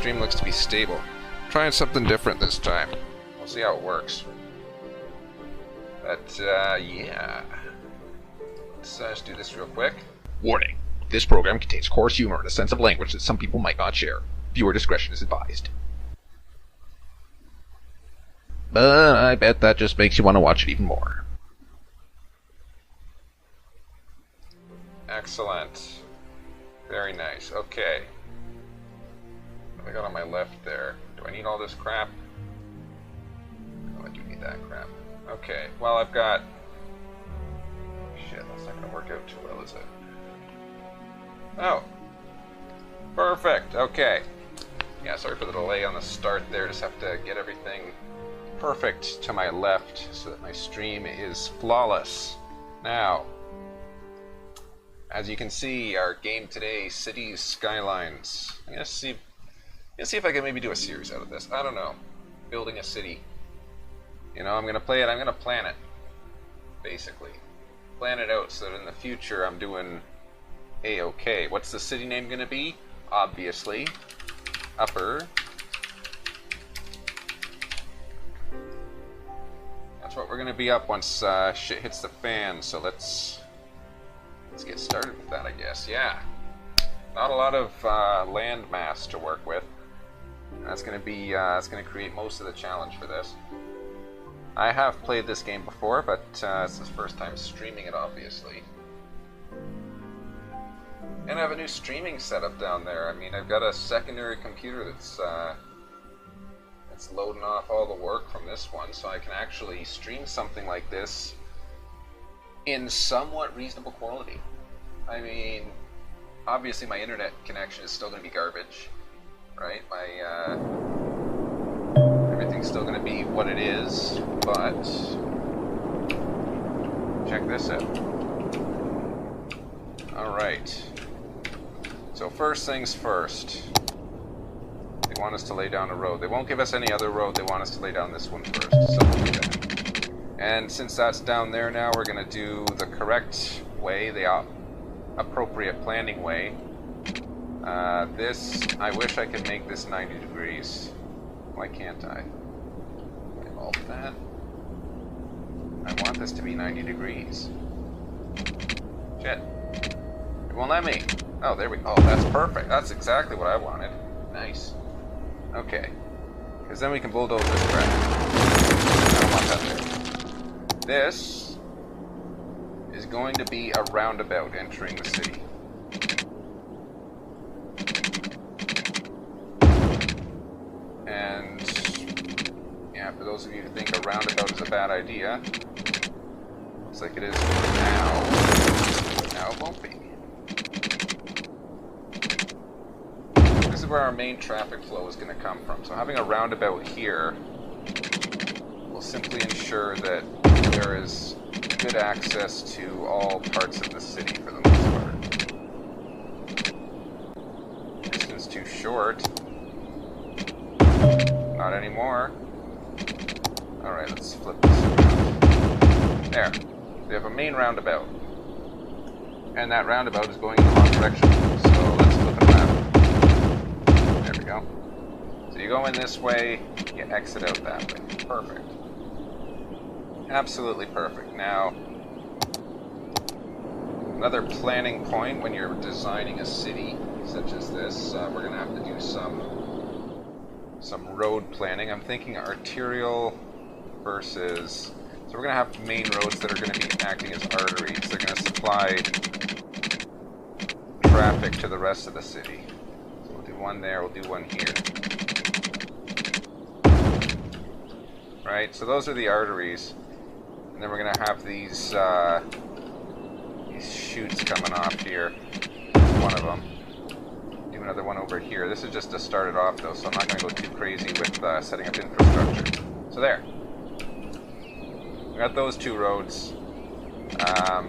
stream looks to be stable. Trying something different this time. We'll see how it works. But, yeah. Let's just do this real quick. Warning. This program contains coarse humor and a sense of language that some people might not share. Viewer discretion is advised. But I bet that just makes you want to watch it even more. Excellent. Very nice. Okay. What have I got on my left there? Do I need all this crap? Oh, I do need that crap. Okay. Well, I've got... Shit, that's not going to work out too well, is it? Oh. Perfect. Okay. Yeah, sorry for the delay on the start there. Just have to get everything perfect to my left so that my stream is flawless. Now, as you can see, our game today, Cities Skylines. I'm gonna see if I can maybe do a series out of this. I don't know. Building a city. You know, I'm gonna play it. I'm gonna plan it. Basically, plan it out so that in the future I'm doing a-okay. What's the city name gonna be? Obviously, Upper. That's what we're gonna be up once shit hits the fan. So let's get started with that, I guess. Yeah, not a lot of land mass to work with. That's gonna be that's gonna create most of the challenge for this. I have played this game before, but it's the first time streaming it, obviously. And I have a new streaming setup down there. I mean, I've got a secondary computer that's loading off all the work from this one, so I can actually stream something like this in somewhat reasonable quality. I mean, obviously my internet connection is still going to be garbage, right? My everything's still going to be what it is, but check this out. All right. So first things first. They want us to lay down a road. They won't give us any other road. They want us to lay down this one first. So we'll do that. And since that's down there now, we're going to do the correct way, the appropriate planning way. This, I wish I could make this 90 degrees. Why can't I? Can I alt that? I want this to be 90 degrees. Shit. It won't let me. Oh, there we go. Oh, that's perfect. That's exactly what I wanted. Nice. Okay. Because then we can bulldoze this crap. I don't want that there. This is going to be a roundabout entering the city. And yeah, for those of you who think a roundabout is a bad idea, looks like it is now. But now it won't be. This is where our main traffic flow is going to come from. So having a roundabout here will simply ensure that there is good access to all parts of the city for the most part. Distance too short. Not anymore. Alright, let's flip this around. There. We have a main roundabout. And that roundabout is going in the wrong direction. So let's flip it around. There we go. So you go in this way, you exit out that way. Perfect. Absolutely perfect. Now, another planning point when you're designing a city such as this, we're going to have to do some road planning. I'm thinking arterial versus... So we're going to have main roads that are going to be acting as arteries. They're going to supply traffic to the rest of the city. So we'll do one there, we'll do one here. Right, so those are the arteries. And then we're going to have these chutes coming off here. One of them. Do another one over here. This is just to start it off though, so I'm not going to go too crazy with setting up infrastructure. So there. We got those two roads. That'll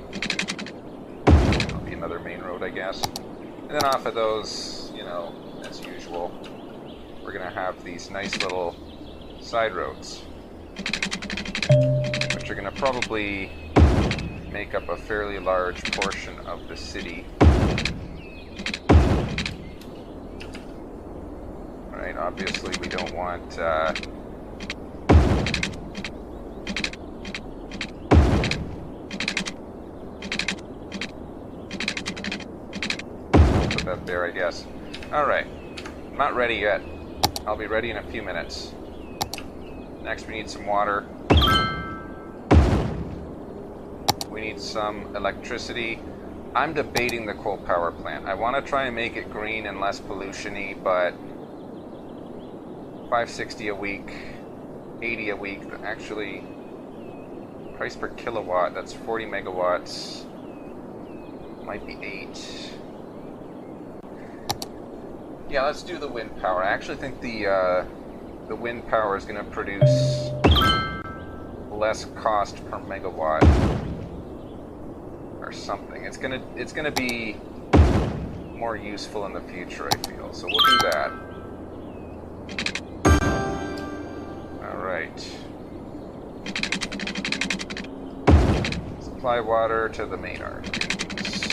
be another main road, I guess. And then off of those, you know, as usual, we're going to have these nice little side roads, which are going to probably make up a fairly large portion of the city. Right, obviously we don't want... I'll put that there, I guess. Alright, I'm not ready yet. I'll be ready in a few minutes. Next we need some water. We need some electricity. I'm debating the coal power plant. I want to try and make it green and less pollution-y, but $5.60 a week, 80 a week, actually, price per kilowatt, that's 40 megawatts, might be 8. Yeah, let's do the wind power. I actually think the wind power is going to produce less cost per megawatt or something. It's gonna be more useful in the future, I feel. So we'll do that. All right. Supply water to the main arteries.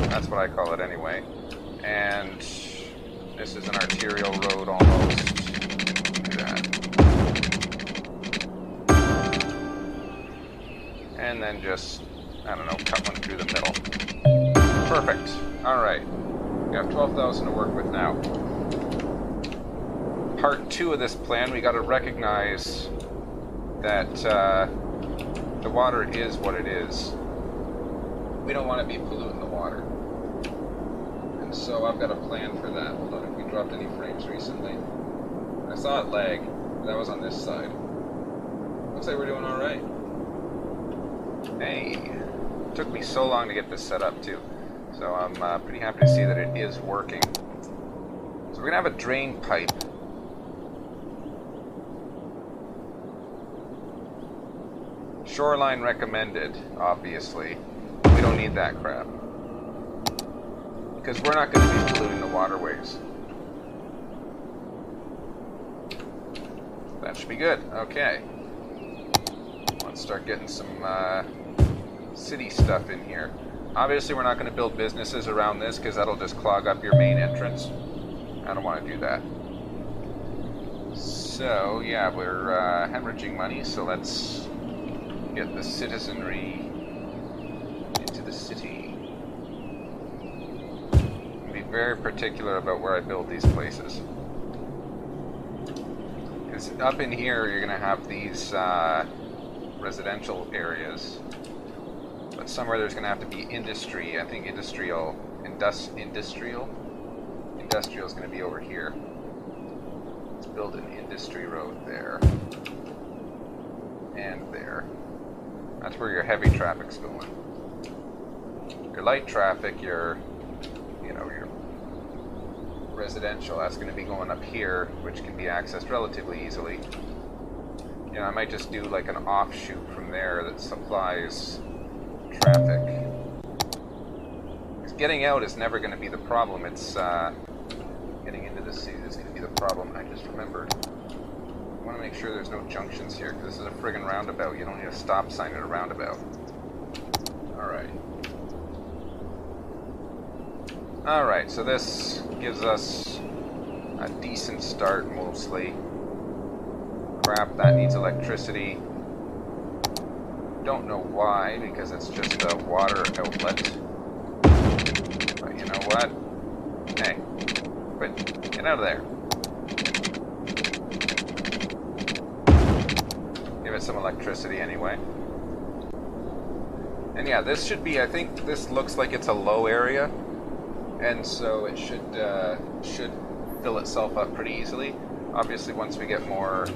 That's what I call it anyway. And this is an arterial road almost. Do that. And then just, I don't know, cut one through the middle. Perfect. Alright. We have 12,000 to work with now. Part 2 of this plan, we gotta recognize that the water is what it is. We don't want to be polluting the water. And so I've got a plan for that. Hold on, if we dropped any frames recently. I saw it lag, but that was on this side. Looks like we're doing alright. Hey, it took me so long to get this set up too, so I'm pretty happy to see that it is working. So we're gonna have a drain pipe. Shoreline recommended, obviously. We don't need that crap, because we're not going to be polluting the waterways. That should be good. Okay. Let's start getting some city stuff in here. Obviously, we're not going to build businesses around this because that'll just clog up your main entrance. I don't want to do that. So, yeah, we're hemorrhaging money, so let's get the citizenry into the city. I'll be very particular about where I build these places. Because up in here, you're going to have these residential areas. But somewhere there's going to have to be industry. I think industrial is going to be over here. Let's build an industry road there. And there. That's where your heavy traffic's going. Your light traffic, your residential, that's going to be going up here, which can be accessed relatively easily. You know, I might just do like an offshoot from there that supplies traffic. Because getting out is never going to be the problem. It's getting into the city that's going to be the problem. I just remembered. I want to make sure there's no junctions here, because this is a friggin' roundabout. You don't need a stop sign at a roundabout. Alright. Alright, so this gives us a decent start, mostly. Crap, that needs electricity. Don't know why, because it's just a water outlet. But you know what? Hey, quit. Get out of there. Give it some electricity anyway. And yeah, this should be, I think this looks like it's a low area, and so it should fill itself up pretty easily. Obviously, once we get more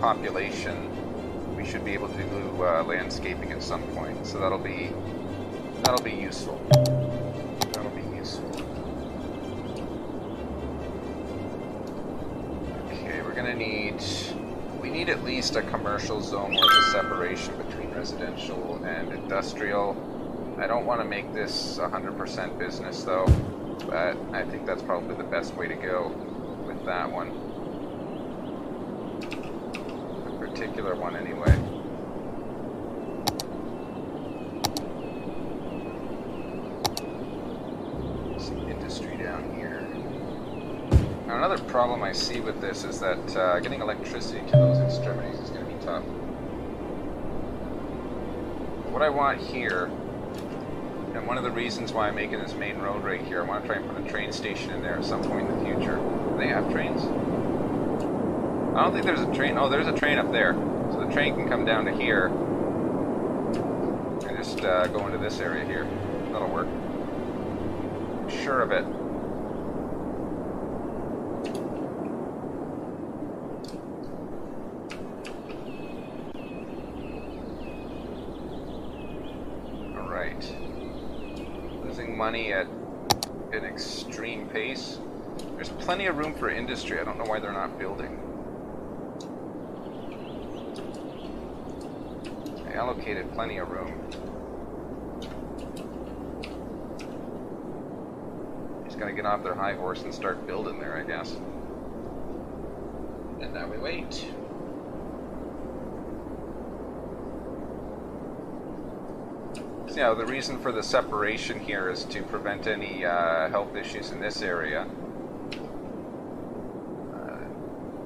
population, we should be able to do landscaping at some point. So that'll be useful. That'll be useful. Okay, we're gonna need. We need at least a commercial zone worth of separation between residential and industrial. I don't want to make this 100% business though, but I think that's probably the best way to go with that one. The particular one anyway. Some industry down here. problem I see with this is that getting electricity to those extremities is going to be tough. What I want here, and one of the reasons why I'm making this main road right here, I want to try and put a train station in there at some point in the future. Do they have trains? I don't think there's a train. Oh, there's a train up there. So the train can come down to here and just go into this area here. That'll work. I'm sure of it. Money at an extreme pace. There's plenty of room for industry. I don't know why they're not building. I allocated plenty of room. Just gotta get off their high horse and start building there, I guess. And now we wait. Yeah, the reason for the separation here is to prevent any health issues in this area.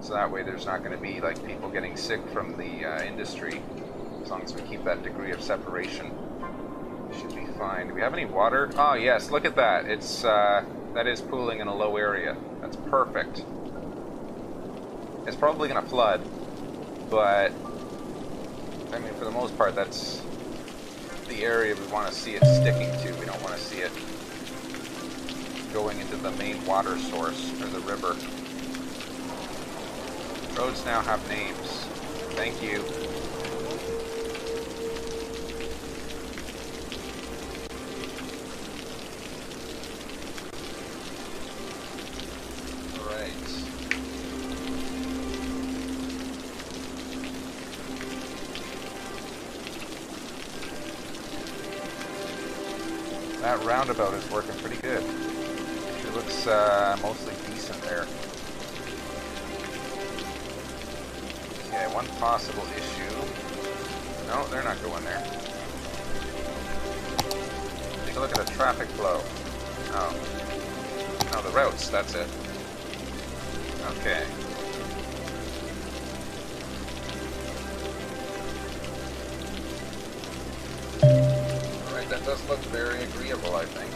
So that way there's not going to be like people getting sick from the industry. As long as we keep that degree of separation, should be fine. Do we have any water? Oh yes, look at that. It's that is pooling in a low area. That's perfect. It's probably going to flood, but I mean, for the most part, that's the area we want to see it sticking to. We don't want to see it going into the main water source or the river. Roads now have names. Thank you. That roundabout is working pretty good. It looks mostly decent there. Okay, one possible issue. No, they're not going there. Take a look at the traffic flow. Oh. No, the routes, that's it. Okay. That does look very agreeable, I think.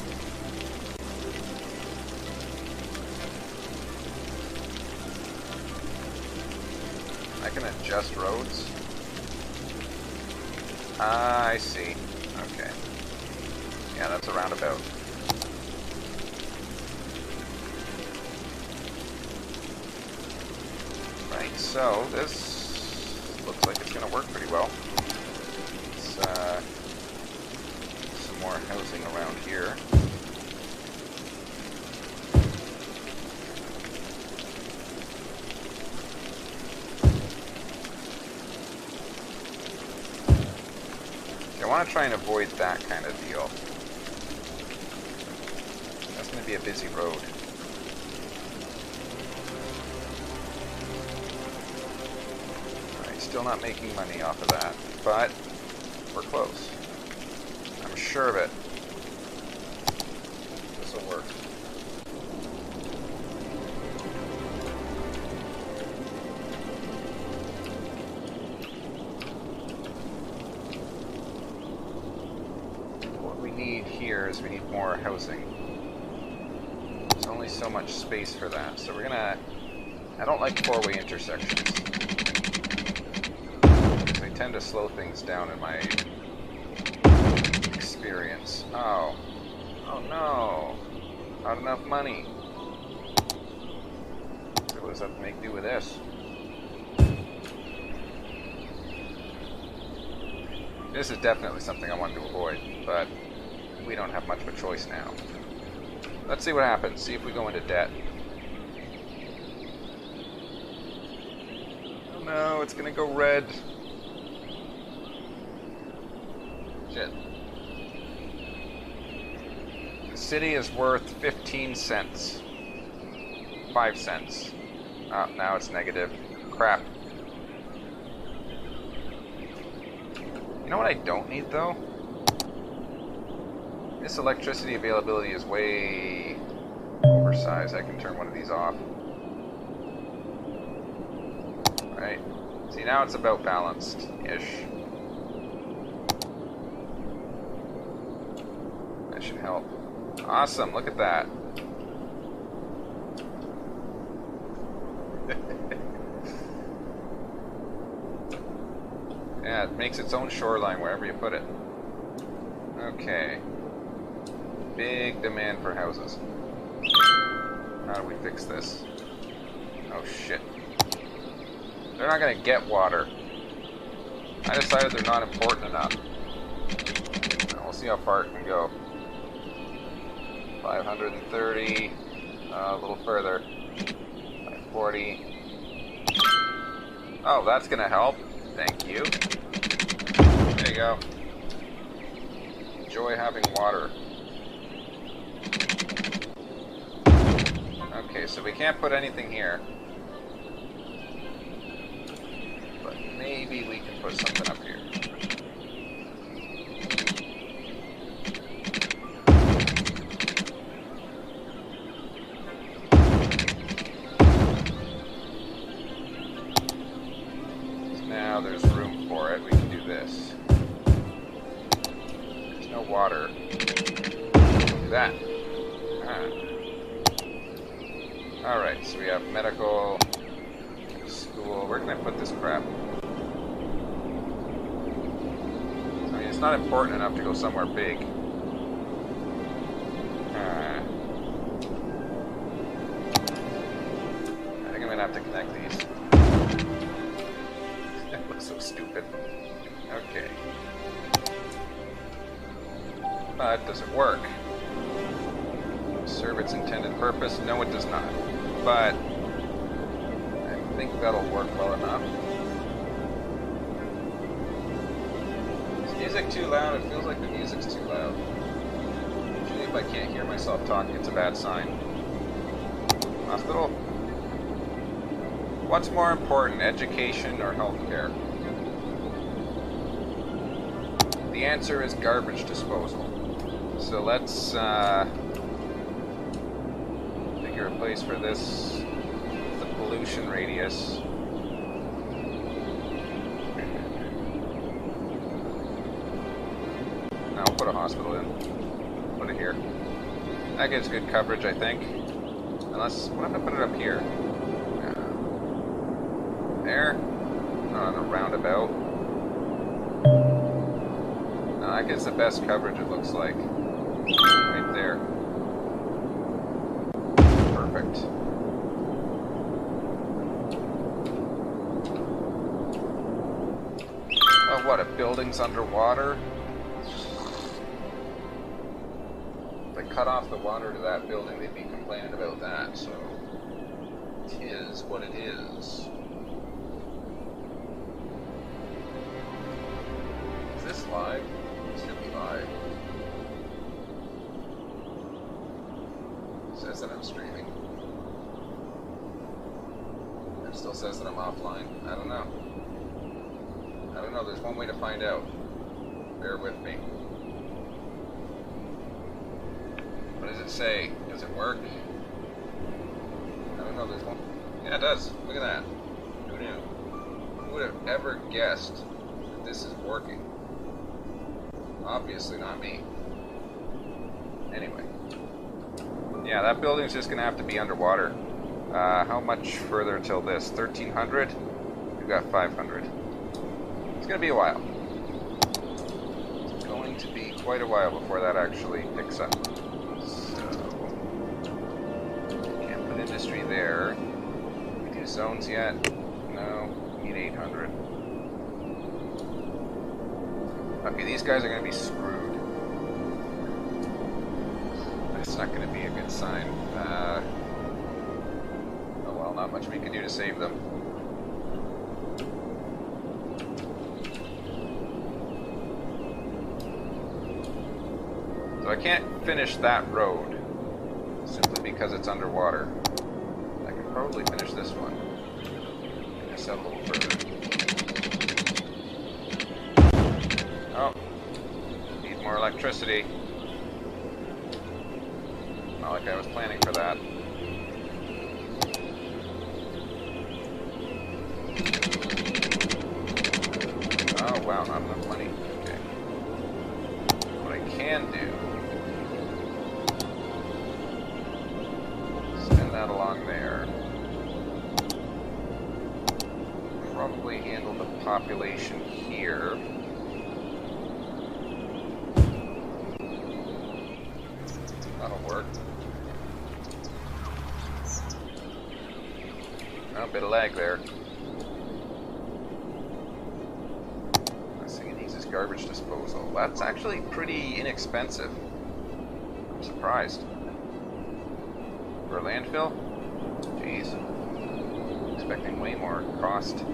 I can adjust roads. Ah, I see. Okay. Yeah, that's a roundabout. Right, so this looks like it's going to work pretty well. It's, more housing around here. Okay, I want to try and avoid that kind of deal. That's going to be a busy road. Alright, still not making money off of that, but we're close. I'm sure of it. This will work. What we need here is we need more housing. There's only so much space for that, so we're gonna... I don't like four-way intersections. They tend to slow things down in my experience. Oh. Oh no. Not enough money. So we'll just have to make do with this. This is definitely something I wanted to avoid, but we don't have much of a choice now. Let's see what happens. See if we go into debt. Oh no, it's gonna go red. Shit. The city is worth 15 cents. 5 cents. Oh, now it's negative. Crap. You know what I don't need, though? This electricity availability is way oversized. I can turn one of these off. See, now it's about balanced-ish. That should help. Awesome, look at that. Yeah, it makes its own shoreline wherever you put it. Okay. Big demand for houses. How do we fix this? Oh shit. They're not gonna get water. I decided they're not important enough. We'll see how far it can go. 530. A little further. 540. Oh, that's gonna help. Thank you. There you go. Enjoy having water. Okay, so we can't put anything here. But maybe we can put something up here. So now there's room for it. We can do this. There's no water. Do that. Alright, so we have medical, school. Where can I put this crap? I mean, it's not important enough to go somewhere big. I think I'm going to have to connect these. That looks so stupid. Okay. But does it work? Serve its intended purpose? No, it does not. But I think that'll work well enough. Is music too loud? It feels like the music's too loud. Usually if I can't hear myself talking, it's a bad sign. Hospital? What's more important, education or healthcare? The answer is garbage disposal. So let's figure a place for this, the pollution radius. Now we'll put a hospital in. Put it here. That gives good coverage, I think. Unless, what if I put it up here? There? On a roundabout. No, that gets the best coverage, it looks like. Right there. Perfect. Oh, what, a building's underwater? If I cut off the water to that building, they'd be complaining about that, so... It is what it is. Is this live? It should be live. It says that I'm streaming. It still says that I'm offline. I don't know. I don't know. There's one way to find out. Bear with me. What does it say? Does it work? I don't know. There's one. Yeah, it does. Look at that. Who knew? Who would have ever guessed that this is working? Obviously not me. Anyway. Yeah, that building's just gonna have to be underwater. How much further till this? 1,300? We've got 500. It's gonna be a while. It's going to be quite a while before that actually picks up. So, can't put industry there. We do zones yet? No. Need 800. Okay, these guys are going to be screwed. That's not going to be a good sign. Oh well, not much we can do to save them. So I can't finish that road, simply because it's underwater. I can probably finish this one. Take this out a little further. Oh, need more electricity. Not like I was planning for that. Wow, not enough money. Okay. What I can do, send that along there. Probably handle the population here. That'll work. Oh, a bit of lag there. This thing needs is garbage disposal. That's actually pretty inexpensive. I'm surprised. For a landfill? Jeez. Expecting way more cost.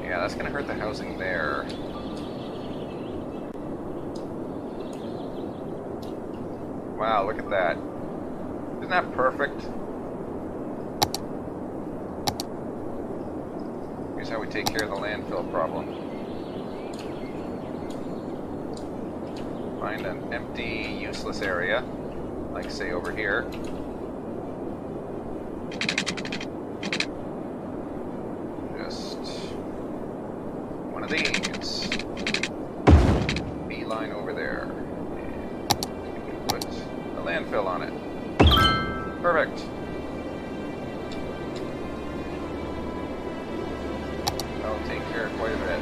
Yeah, that's gonna hurt the housing there. Wow, look at that. Isn't that perfect? Here's how we take care of the landfill problem. Find an empty, useless area, like say over here. Just one of these. Beeline over there. And put a landfill on it. Perfect. That'll take care of quite a bit.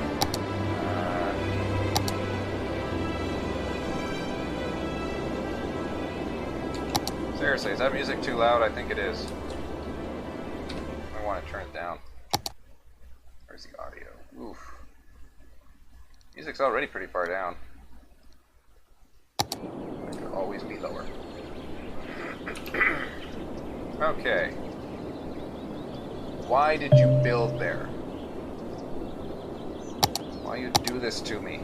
Seriously, is that music too loud? I think it is. I want to turn it down. Where's the audio? Oof. Music's already pretty far down. It could always be lower. Okay. Why did you build there? Why you do this to me?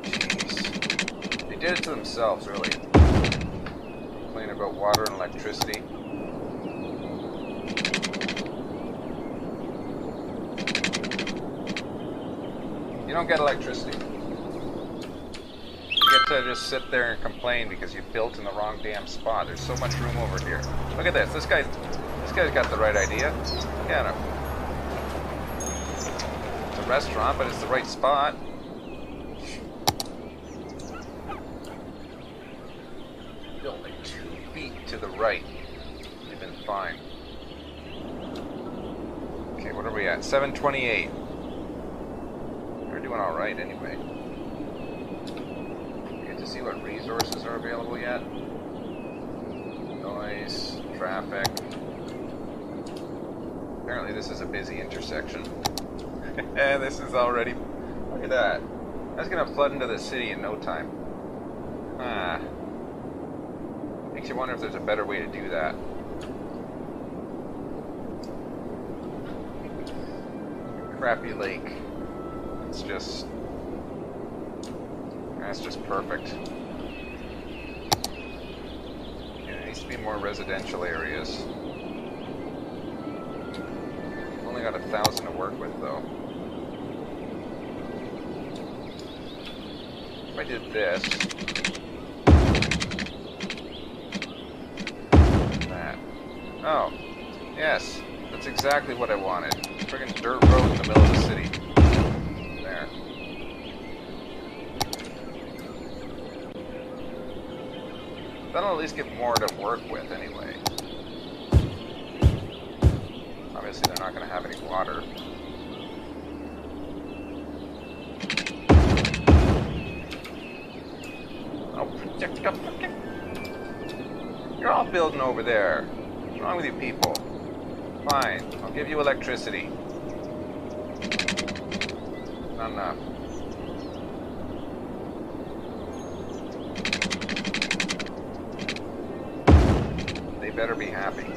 Jeez. They did it to themselves, really. Complain about water and electricity. You don't get electricity. You get to just sit there and complain because you built in the wrong damn spot. There's so much room over here. Look at this. This guy's got the right idea. Look at him. It's a restaurant, but it's the right spot. Built like 2 feet to the right. You've been fine. Okay, what are we at? 728. We're doing all right anyway. Get to see what resources are available yet. Noise, traffic. Apparently this is a busy intersection. And this is already... Look at that. That's gonna flood into the city in no time. Makes you wonder if there's a better way to do that. Crappy lake. It's just... That's just perfect. Yeah, there needs to be more residential areas. Only got 1,000 to work with, though. If I did this... That. Oh. Yes. That's exactly what I wanted. Friggin' dirt road in the middle of the city. There. That'll at least get more to work with, anyway. Obviously, they're not going to have any water. Oh, you're all building over there. What's wrong with you people? Fine, I'll give you electricity. Not enough. They better be happy.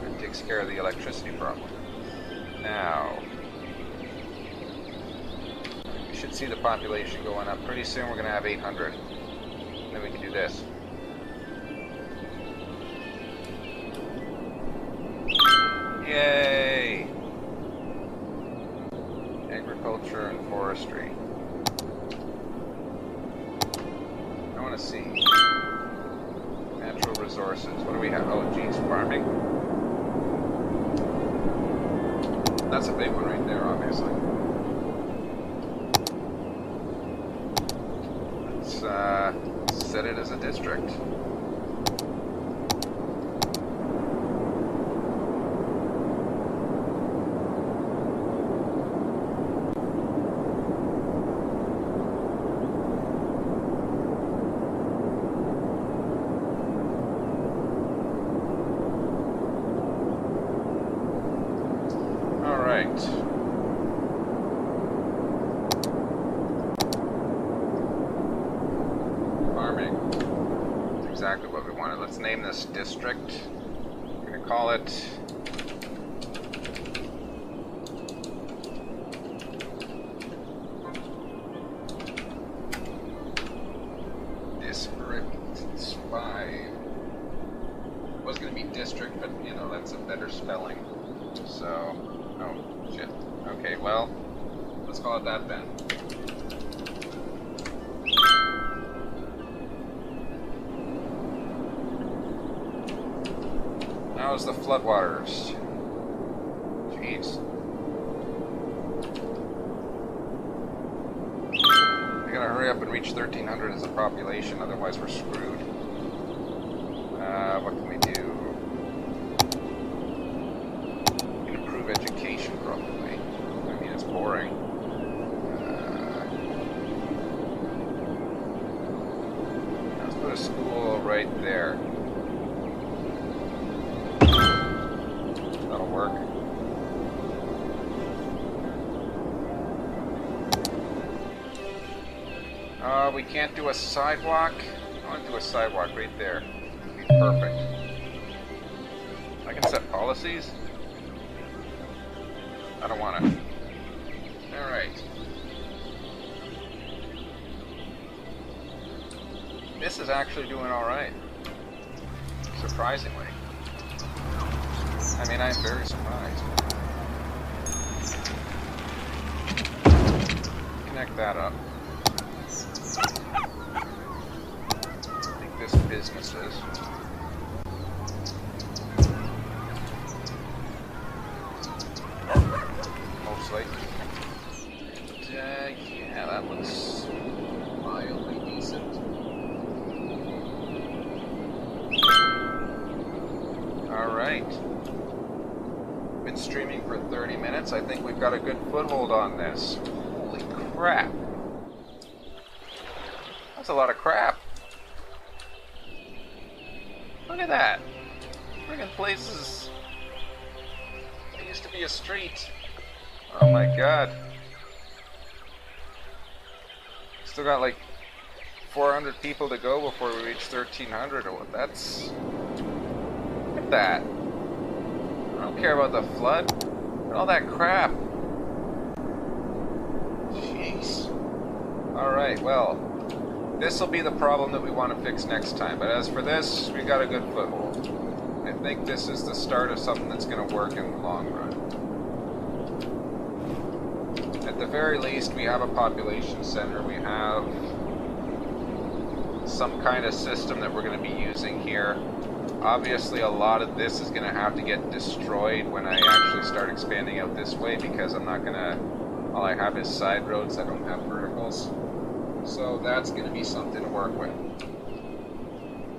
That takes care of the electricity problem. Now, we should see the population going up. Pretty soon we're going to have 800. Then we can do this. Yay! Agriculture and forestry. I want to see. Natural resources. What do we have? Oh, geez, farming. That's a big one right there, obviously. Let's set it as a district. Farming. That's exactly what we wanted. Let's name this district. We're going to call it District 5. It was going to be district, but you know, that's a better spelling. So, oh, shit. Okay, well, let's call it that then. How's the floodwaters? Jeez. We gotta hurry up and reach 1,300 as a population, otherwise we're screwed. What can we do? Improve education, probably. I mean, it's boring. Let's put a school right there. That'll work. We can't do a sidewalk. I want to do a sidewalk right there. It'd be perfect. I can set policies. I don't want it. Alright. This is actually doing alright. Surprisingly. I mean, I'm very surprised. Connect that up. I think this businesses. Most likely. Yeah, that looks mildly decent. Alright. Been streaming for 30 minutes. I think we've got a good foothold on this. Holy crap. That's a lot of crap. Look at that. Friggin' places. It used to be a street. Oh my god. Still got like 400 people to go before we reach 1,300. That's... Look at that. I don't care about the flood. And all that crap. Jeez. Alright, well. This will be the problem that we want to fix next time. But as for this, we got a good foothold. I think this is the start of something that's going to work in the long run. At the very least, we have a population center. We have some kind of system that we're going to be using here. Obviously, a lot of this is going to have to get destroyed when I actually start expanding out this way, because I'm not going to... All I have is side roads. I don't have verticals. So that's going to be something to work with.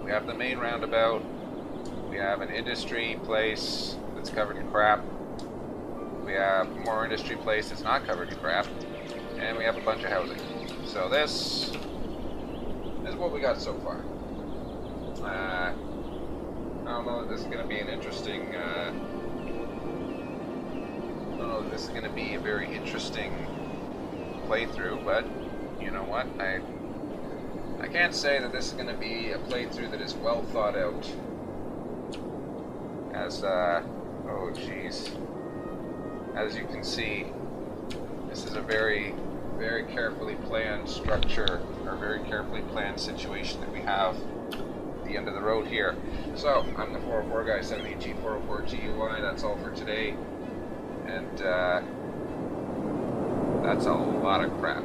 We have the main roundabout. We have an industry place that's covered in crap. We have more industry place that's not covered in crap. And we have a bunch of housing. So this is what we got so far. I don't know if this is going to be an interesting... I don't know if this is going to be a very interesting playthrough, but you know what? I can't say that this is going to be a playthrough that is well thought out. As, oh jeez. As you can see, this is a very, very carefully planned structure, or very carefully planned situation that we have at the end of the road here. So, I'm the 404 guy, 7he404guy. That's all for today. And, that's a lot of crap.